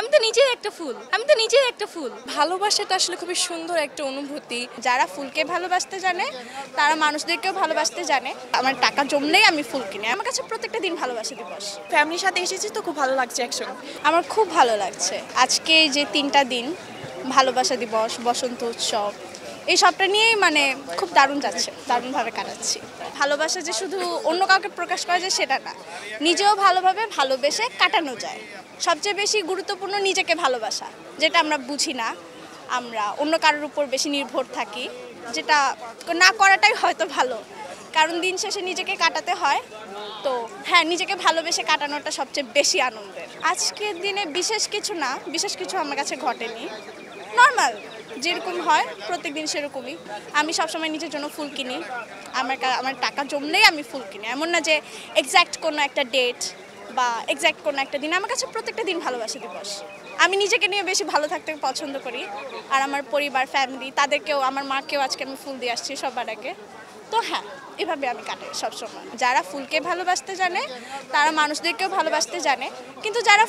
আমি তো নিজেই একটা ফুল। ভালোবাসাটা আসলে খুবই সুন্দর একটা অনুভূতি। যারা ফুলকে ভালোবাসতে জানে তারা মানুষদেরকেও ভালোবাসতে জানে। আমার টাকা জমলেই আমি ফুল কিনি। আমার কাছে প্রত্যেকটা দিন ভালোবাসা দিবস। ফ্যামিলির সাথে এসেছি তো খুব ভালো লাগছে একসঙ্গে। আমার খুব ভালো লাগছে আজকে যে 3টা দিন, ভালোবাসা দিবস, বসন্ত উৎসব, এই সবটা নিয়েই মানে খুব দারুণ যাচ্ছে, দারুণভাবে কাটাচ্ছি। ভালোবাসা যে শুধু অন্য কাউকে প্রকাশ করা যায় সেটা না, নিজেও ভালোভাবে ভালোবেসে কাটানো যায়। সবচেয়ে বেশি গুরুত্বপূর্ণ নিজেকে ভালোবাসা, যেটা আমরা বুঝি না। আমরা অন্য কারোর উপর বেশি নির্ভর থাকি, যেটা না করাটাই হয়তো ভালো, কারণ দিন শেষে নিজেকে কাটাতে হয়। তো হ্যাঁ, নিজেকে ভালোবেসে কাটানোটা সবচেয়ে বেশি আনন্দের। আজকের দিনে বিশেষ কিছু না, বিশেষ কিছু আমার কাছে ঘটেনি। নর্মাল যেরকম হয় প্রত্যেক দিন সেরকমই। আমি সবসময় নিজের জন্য ফুল কিনি। আমার টাকা জমলেই আমি ফুল কিনি। এমন না যে এক্স্যাক্ট কোনো একটা ডেট বা এক্স্যাক্ট কোনো একটা দিন। আমার কাছে প্রত্যেকটা দিন ভালোবাসা দিবস। আমি নিজেকে নিয়ে বেশি ভালো থাকতে পছন্দ করি, আর আমার পরিবার, ফ্যামিলি, তাদেরকেও, আমার মাকেও আজকে আমি ফুল দিয়ে আসছি সবার আগে। তো হ্যাঁ, এভাবে আমি কাটাই সবসময়। যারা ফুলকে ভালোবাসতে জানে তারা মানুষদেরকেও ভালোবাসতে জানে, কিন্তু যারা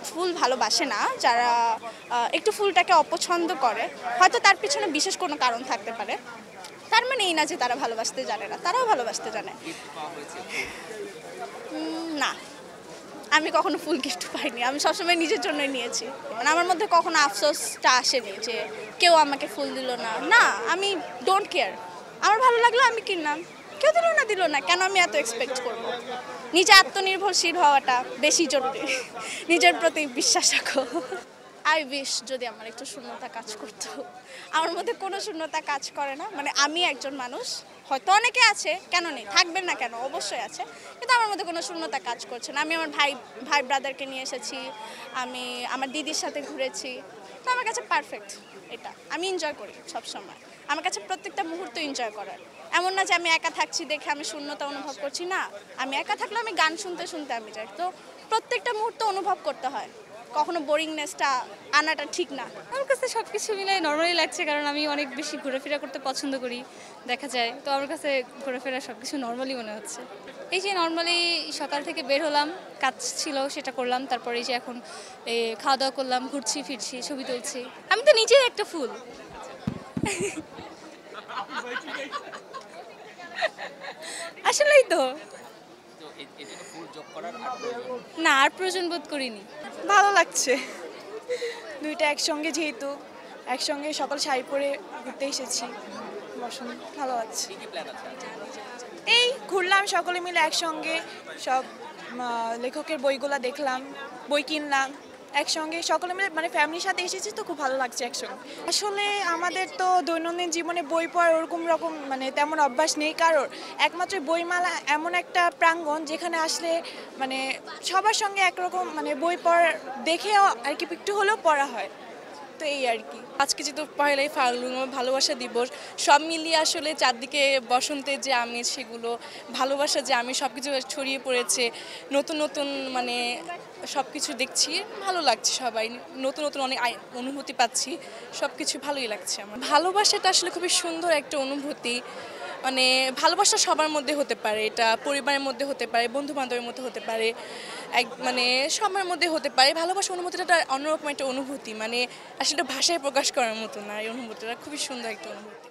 ফুল ভালোবাসে না, যারা একটু ফুলটাকে অপছন্দ করে, হয়তো তার পিছনে বিশেষ কোনো কারণ থাকতে পারে। তার মানে এই না যে তারা ভালোবাসতে জানে না, তারাও ভালোবাসতে জানে। না, আমি কখনো ফুল গিফট পাইনি। আমি সবসময় নিজের জন্যই নিয়েছি। মানে আমার মধ্যে কখনো আফসোসটা আসেনি যে কেউ আমাকে ফুল দিল না। না, আমি ডোন্ট কেয়ার। আমার ভালো লাগলো, আমি কিনলাম। কেউ দিল না, কেন আমি এত এক্সপেক্ট করব? নিজে আত্মনির্ভরশীল হওয়াটা বেশি জরুরি। নিজের প্রতি বিশ্বাস রাখো। আই উইশ যদি আমার একটু শূন্যতা কাজ করতো। আমার মধ্যে কোনো শূন্যতা কাজ করে না। মানে আমি একজন মানুষ, হয়তো অনেকে আছে, কেন নেই, থাকবেন না কেন, অবশ্যই আছে, কিন্তু আমার মধ্যে কোনো শূন্যতা কাজ করছে না। আমি আমার ভাই ব্রাদারকে নিয়ে এসেছি, আমি আমার দিদির সাথে ঘুরেছি। তো আমার কাছে পারফেক্ট এটা। আমি এনজয় করি সবসময়। আমার কাছে প্রত্যেকটা মুহূর্ত এনজয় করার। এমন না যে আমি একা থাকছি দেখে আমি শূন্যতা অনুভব করছি না। আমি একা থাকলে আমি গান শুনতে শুনতে আমি যাই। তো প্রত্যেকটা মুহূর্ত অনুভব করতে হয়। কখনো বোরিংনেসটা আনাটা ঠিক না। আমার কাছে সবকিছু মিলে নর্মালি লাগছে, কারণ আমি অনেক বেশি ঘোরাফেরা করতে পছন্দ করি, দেখা যায়। তো আমার কাছে ঘোরাফেরা সবকিছু নর্মালি মনে হচ্ছে। এই যে নর্মালি সকাল থেকে বের হলাম, কাজ ছিল সেটা করলাম, তারপরে এই যে এখন খাওয়া দাওয়া করলাম, ঘুরছি ফিরছি, ছবি তুলছি। আমি তো নিজেই একটা ফুল। আসলেই তো না, আর প্রয়োজন বোধ করিনি। ভালো লাগছে দুইটা একসঙ্গে, যেহেতু একসঙ্গে সকাল শাড়ি পরে ঘুরতে এসেছি। বসন্ত ভালো লাগছে। এই ঘুরলাম সকলে মিলে একসঙ্গে, সব লেখকের বইগুলা দেখলাম, বই কিনলাম একসঙ্গে সকলে মিলে, মানে ফ্যামিলির সাথে এসেছি তো খুব ভালো লাগছে একসঙ্গে। আসলে আমাদের তো দৈনন্দিন জীবনে বই পড়ার ওরকম মানে তেমন অভ্যাস নেই কারোর। একমাত্র বইমেলা এমন একটা প্রাঙ্গণ যেখানে আসলে মানে সবার সঙ্গে একরকম মানে বই পড়ার দেখেও আর কি একটু হলেও পড়া হয়। তো এই আর কি। আজকে যেহেতু পহেলাই ফাল্গুন, ভালোবাসা দিবস, সব মিলিয়ে আসলে চারদিকে বসন্তের যে আমেজ, সেগুলো ভালোবাসা যে আমি সব কিছু ছড়িয়ে পড়েছে, নতুন নতুন মানে সব কিছু দেখছি, ভালো লাগছে। সবাই নতুন নতুন অনেক অনুভূতি পাচ্ছি, সব কিছু ভালোই লাগছে আমার। ভালোবাসাটা আসলে খুবই সুন্দর একটা অনুভূতি। মানে ভালোবাসা সবার মধ্যে হতে পারে, এটা পরিবারের মধ্যে হতে পারে, বন্ধু বান্ধবের মধ্যে হতে পারে, মানে সবার মধ্যে হতে পারে। ভালোবাসা অনুভূতিটা অন্যরকম একটা অনুভূতি, মানে আসলে ভাষায় প্রকাশ করার মতো না। এই অনুভূতিটা খুবই সুন্দর একটা অনুভূতি।